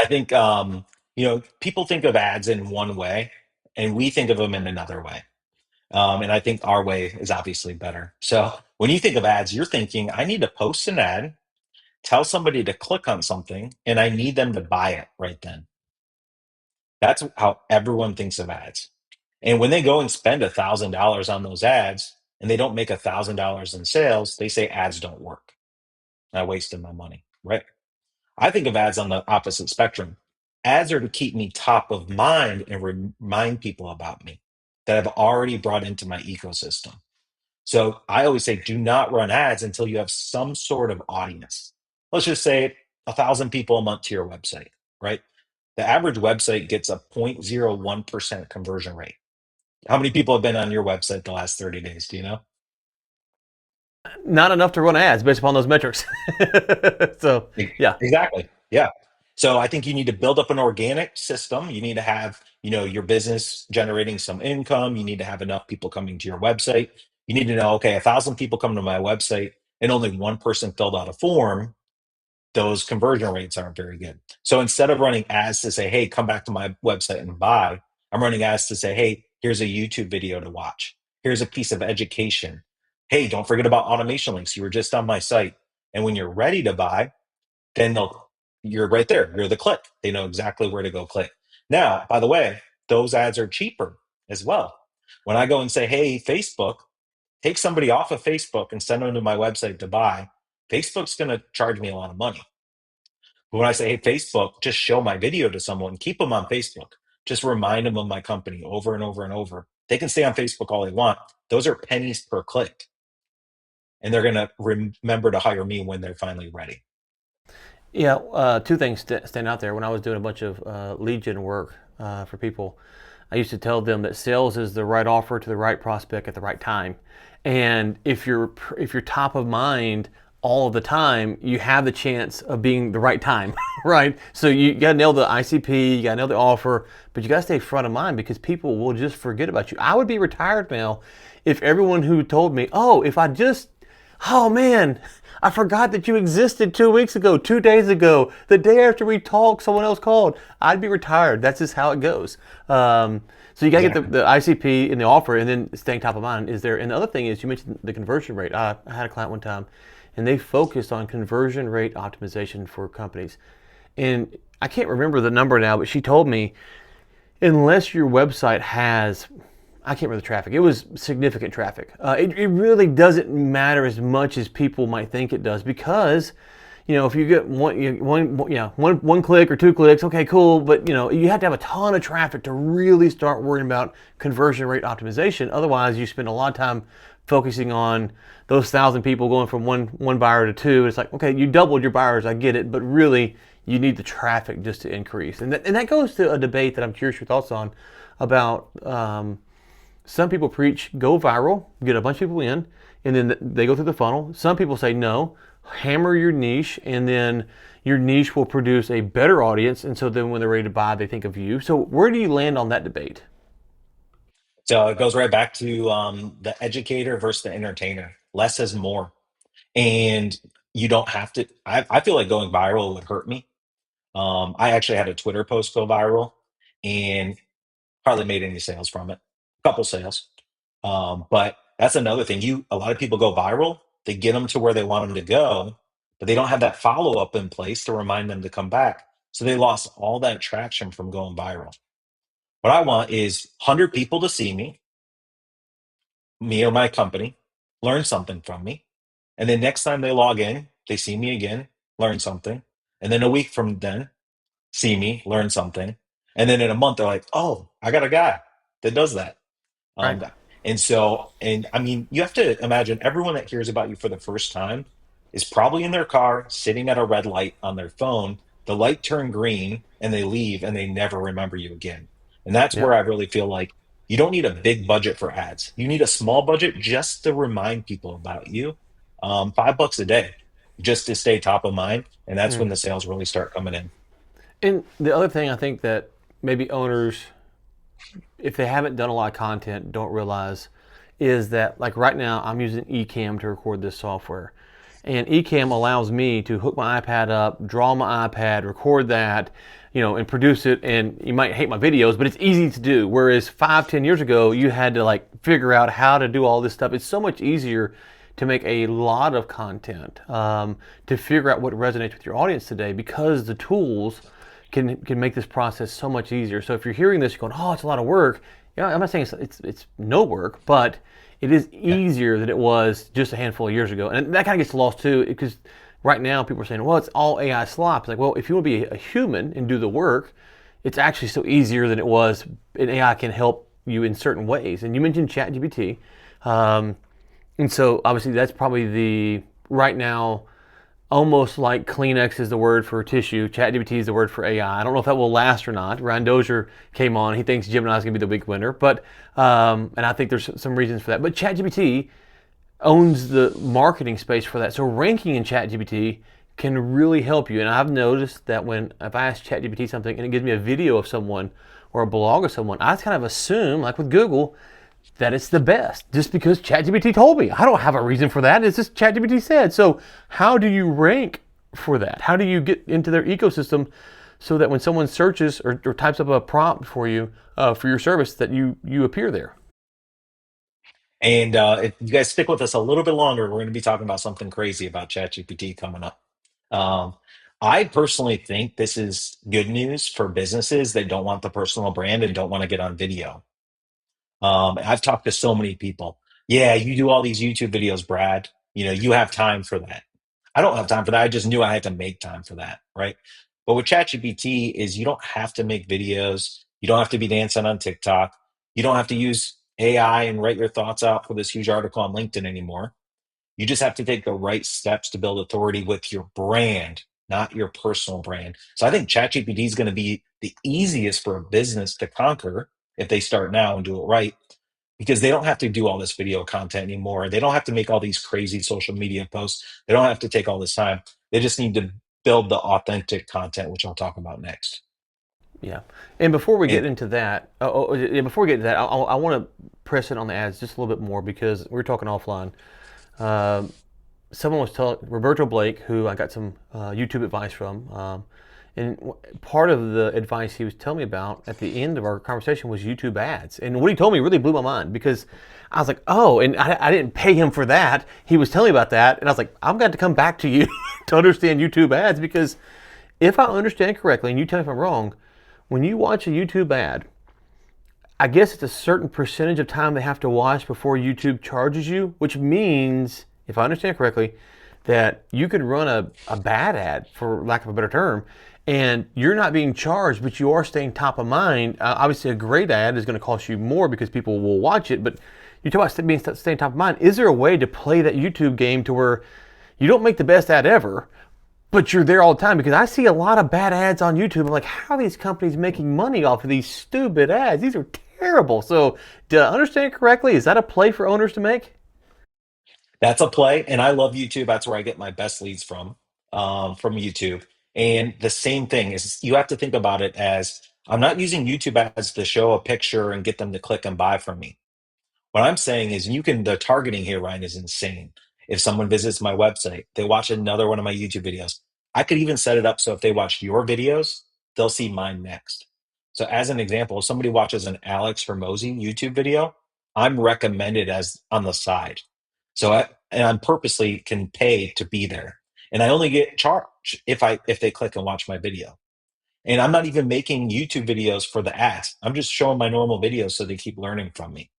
I think people think of ads in one way, and we think of them in another way. And I think our way is obviously better. So when you think of ads, you're thinking, I need to post an ad, tell somebody to click on something, and I need them to buy it right then. That's how everyone thinks of ads. And when they go and spend $1,000 on those ads and they don't make $1,000 in sales, they say ads don't work. I wasted my money, right? I think of ads on the opposite spectrum. Ads are to keep me top of mind and remind people about me that I've already brought into my ecosystem. So I always say, do not run ads until you have some sort of audience. Let's just say 1,000 people a month to your website, right? The average website gets a 0.01% conversion rate. How many people have been on your website the last 30 days? Do you know? Not enough to run ads based upon those metrics. So, yeah. Exactly. Yeah. So I think you need to build up an organic system. You need to have, your business generating some income. You need to have enough people coming to your website. You need to know, okay, 1,000 people come to my website and only one person filled out a form. Those conversion rates aren't very good. So instead of running ads to say, hey, come back to my website and buy, I'm running ads to say, hey, here's a YouTube video to watch. Here's a piece of education. Hey, don't forget about automation links. You were just on my site. And when you're ready to buy, then you're right there. You're the click. They know exactly where to go click. Now, by the way, those ads are cheaper as well. When I go and say, hey, Facebook, take somebody off of Facebook and send them to my website to buy, Facebook's going to charge me a lot of money. But when I say, hey, Facebook, just show my video to someone, keep them on Facebook. Just remind them of my company over and over and over. They can stay on Facebook all they want. Those are pennies per click. And they're going to remember to hire me when they're finally ready. Yeah, two things stand out there. When I was doing a bunch of lead gen work for people, I used to tell them that sales is the right offer to the right prospect at the right time. And if you're top of mind all of the time, you have the chance of being the right time, right? So you got to nail the ICP, you got to nail the offer, but you got to stay front of mind because people will just forget about you. I would be retired now if everyone who told me, oh, if I just oh man, I forgot that you existed 2 weeks ago, 2 days ago. The day after we talked, someone else called. I'd be retired. That's just how it goes. So you got to get Exactly. the ICP and the offer, and then staying top of mind is there. And the other thing is, you mentioned the conversion rate. I had a client one time, and they focused on conversion rate optimization for companies. And I can't remember the number now, but she told me unless your website has I can't remember the traffic. It was significant traffic. It really doesn't matter as much as people might think it does because, if you get one click or 2 clicks, okay, cool. But you have to have a ton of traffic to really start worrying about conversion rate optimization. Otherwise, you spend a lot of time focusing on those 1,000 people going from one buyer to two. It's like, okay, you doubled your buyers, I get it, but really you need the traffic just to increase. And that goes to a debate that I'm curious your thoughts on about. Some people preach go viral, get a bunch of people in, and then they go through the funnel. Some people say no, hammer your niche, and then your niche will produce a better audience. And so then when they're ready to buy, they think of you. So where do you land on that debate? So it goes right back to the educator versus the entertainer. Less is more. And you don't have to. I feel like going viral would hurt me. I actually had a Twitter post go viral and hardly made any sales from it. A couple sales. But that's another thing. A lot of people go viral, they get them to where they want them to go, but they don't have that follow up in place to remind them to come back. So they lost all that traction from going viral. What I want is 100 people to see me or my company, learn something from me. And then next time they log in, they see me again, learn something. And then a week from then, see me, learn something. And then in a month, they're like, oh, I got a guy that does that. Right. And I mean, you have to imagine everyone that hears about you for the first time is probably in their car, sitting at a red light on their phone. The light turned green and they leave and they never remember you again. And that's Yep. where I really feel like you don't need a big budget for ads. You need a small budget just to remind people about you. $5 a day just to stay top of mind. And that's when Mm. the sales really start coming in. And the other thing I think that maybe owners, if they haven't done a lot of content, don't realize is that like right now I'm using Ecamm to record this software. And Ecamm allows me to hook my iPad up, draw my iPad, record that, and produce it. And you might hate my videos, but it's easy to do. Whereas 5, 10 years ago, you had to like figure out how to do all this stuff. It's so much easier to make a lot of content, to figure out what resonates with your audience today, because the tools can make this process so much easier. So if you're hearing this, you're going, "Oh, it's a lot of work." I'm not saying it's no work, but it is easier than it was just a handful of years ago. And that kind of gets lost too, because right now people are saying, "Well, it's all AI slop." It's like, well, if you want to be a human and do the work, it's actually so easier than it was, and AI can help you in certain ways. And you mentioned ChatGPT. And so obviously that's probably the, right now, almost like Kleenex is the word for tissue, ChatGPT is the word for AI. I don't know if that will last or not. Ryan Dozier came on. He thinks Gemini is going to be the big winner, but and I think there's some reasons for that. But ChatGPT owns the marketing space for that. So ranking in ChatGPT can really help you. And I've noticed that if I ask ChatGPT something and it gives me a video of someone or a blog of someone, I kind of assume, like with Google, that it's the best just because ChatGPT told me. I don't have a reason for that. It's just ChatGPT said. So how do you rank for that? How do you get into their ecosystem so that when someone searches or types up a prompt for you, for your service, that you appear there? And if you guys stick with us a little bit longer, we're going to be talking about something crazy about ChatGPT coming up. Um, I personally think this is good news for businesses that don't want the personal brand and don't want to get on video. I've talked to so many people. Yeah, you do all these YouTube videos, Brad. You have time for that. I don't have time for that. I just knew I had to make time for that, right? But with ChatGPT is you don't have to make videos. You don't have to be dancing on TikTok. You don't have to use AI and write your thoughts out for this huge article on LinkedIn anymore. You just have to take the right steps to build authority with your brand, not your personal brand. So I think ChatGPT is going to be the easiest for a business to conquer if they start now and do it right, because they don't have to do all this video content anymore. They don't have to make all these crazy social media posts. They don't have to take all this time. They just need to build the authentic content, which I'll talk about next. Yeah. And before we And get into that, yeah, before we get into that, I want to press it on the ads just a little bit more, because we were talking offline. Um, Someone was telling Roberto Blake, who I got some YouTube advice from, and part of the advice he was telling me about at the end of our conversation was YouTube ads. And what he told me really blew my mind, because I was like, oh, and I didn't pay him for that. He was telling me about that, and I was like, I'm going to come back to you to understand YouTube ads, because if I understand correctly, and you tell me if I'm wrong, when you watch a YouTube ad, I guess it's a certain percentage of time they have to watch before YouTube charges you, which means, if I understand correctly, that you could run a bad ad, for lack of a better term, and you're not being charged, but you are staying top of mind. Obviously, a great ad is going to cost you more because people will watch it, but you talk about staying top of mind. Is there a way to play that YouTube game to where you don't make the best ad ever, but you're there all the time? Because I see a lot of bad ads on YouTube. I'm like, how are these companies making money off of these stupid ads? These are terrible. So, did I understand correctly? Is that a play for owners to make? that's a play. And I love YouTube. That's where I get my best leads from YouTube. And the same thing is you have to think about it as I'm not using YouTube ads to show a picture and get them to click and buy from me. What I'm saying is the targeting here, Ryan, is insane. If someone visits my website, they watch another one of my YouTube videos. I could even set it up so if they watch your videos, they'll see mine next. So as an example, if somebody watches an Alex Hermosi YouTube video, I'm recommended as on the side. And I'm purposely can pay to be there. And I only get charged if they click and watch my video. And I'm not even making YouTube videos for the ads. I'm just showing my normal videos so they keep learning from me.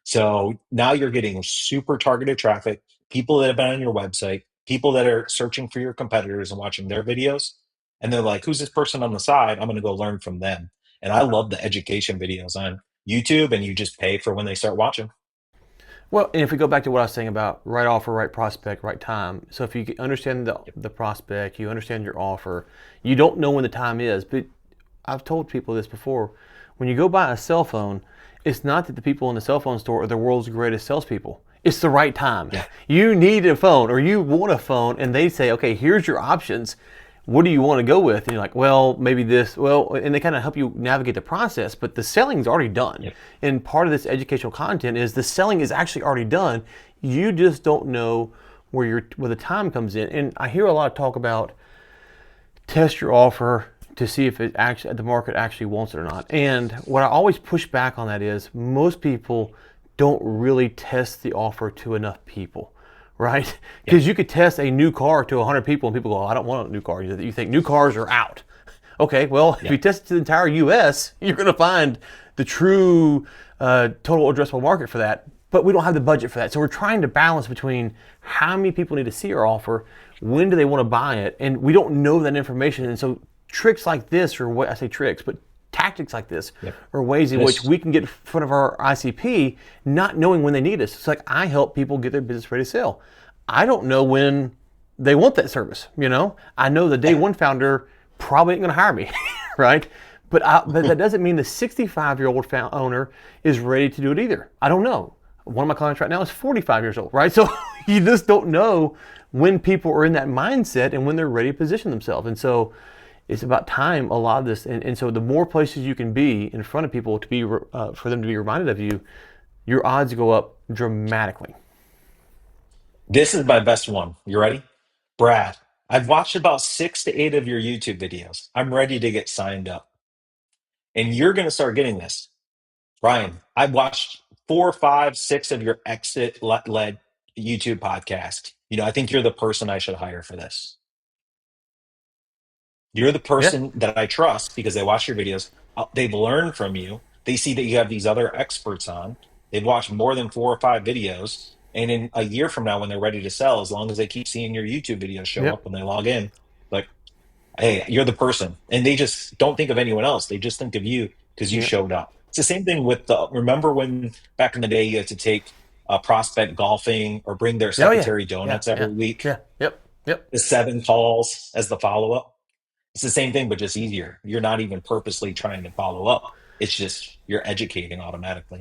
So now you're getting super targeted traffic, people that have been on your website, people that are searching for your competitors and watching their videos. And they're like, who's this person on the side? I'm going to go learn from them. And I love the education videos on YouTube, and you just pay for when they start watching. Well, and if we go back to what I was saying about right offer, right prospect, right time. So if you understand the prospect, you understand your offer, you don't know when the time is. But I've told people this before. When you go buy a cell phone, it's not that the people in the cell phone store are the world's greatest salespeople. It's the right time. Yeah. You need a phone, or you want a phone, and they say, okay, here's your options. What do you want to go with? And you're like, well, maybe this. Well, and they kind of help you navigate the process, but the selling's already done. Yep. And part of this educational content is the selling is actually already done. You just don't know where the time comes in. And I hear a lot of talk about test your offer to see if it actually the market actually wants it or not. And what I always push back on that is most people don't really test the offer to enough people, right? Yeah. Because you could test a new car to 100 people and people go, I don't want a new car. You think new cars are out. Okay, well, if Yeah. you test it to the entire U.S., you're going to find the true total addressable market for that. But we don't have the budget for that. So we're trying to balance between how many people need to see our offer, when do they want to buy it, and we don't know that information. And so tricks like this, or what I say tricks, but tactics like this Yep. are ways in which we can get in front of our ICP not knowing when they need us. It's like I help people get their business ready to sell. I don't know when they want that service. I know the day one founder probably ain't going to hire me, right? But that doesn't mean the 65-year-old owner is ready to do it either. I don't know. One of my clients right now is 45 years old, right? So you just don't know when people are in that mindset and when they're ready to position themselves. And so it's about time, a lot of this. And so the more places you can be in front of people to be for them to be reminded of you, your odds go up dramatically. This is my best one. You ready? Brad, I've watched about 6 to 8 of your YouTube videos. I'm ready to get signed up. And you're going to start getting this. Brian, I've watched 4, 5, 6 of your exit led YouTube podcast. I think you're the person I should hire for this. You're the Yeah. person that I trust because they watch your videos. They've learned from you. They see that you have these other experts on. They've watched more than 4 or 5 videos. And in a year from now, when they're ready to sell, as long as they keep seeing your YouTube videos show Yep. up when they log in, like, hey, you're the person. And they just don't think of anyone else. They just think of you because you Yep. showed up. It's the same thing with remember when back in the day you had to take a prospect golfing or bring their Oh yeah. secretary Yeah. donuts Yeah. every week, Yeah. Yep. Yep. the 7 calls as the follow up? It's the same thing, but just easier. You're not even purposely trying to follow up. It's just you're educating automatically.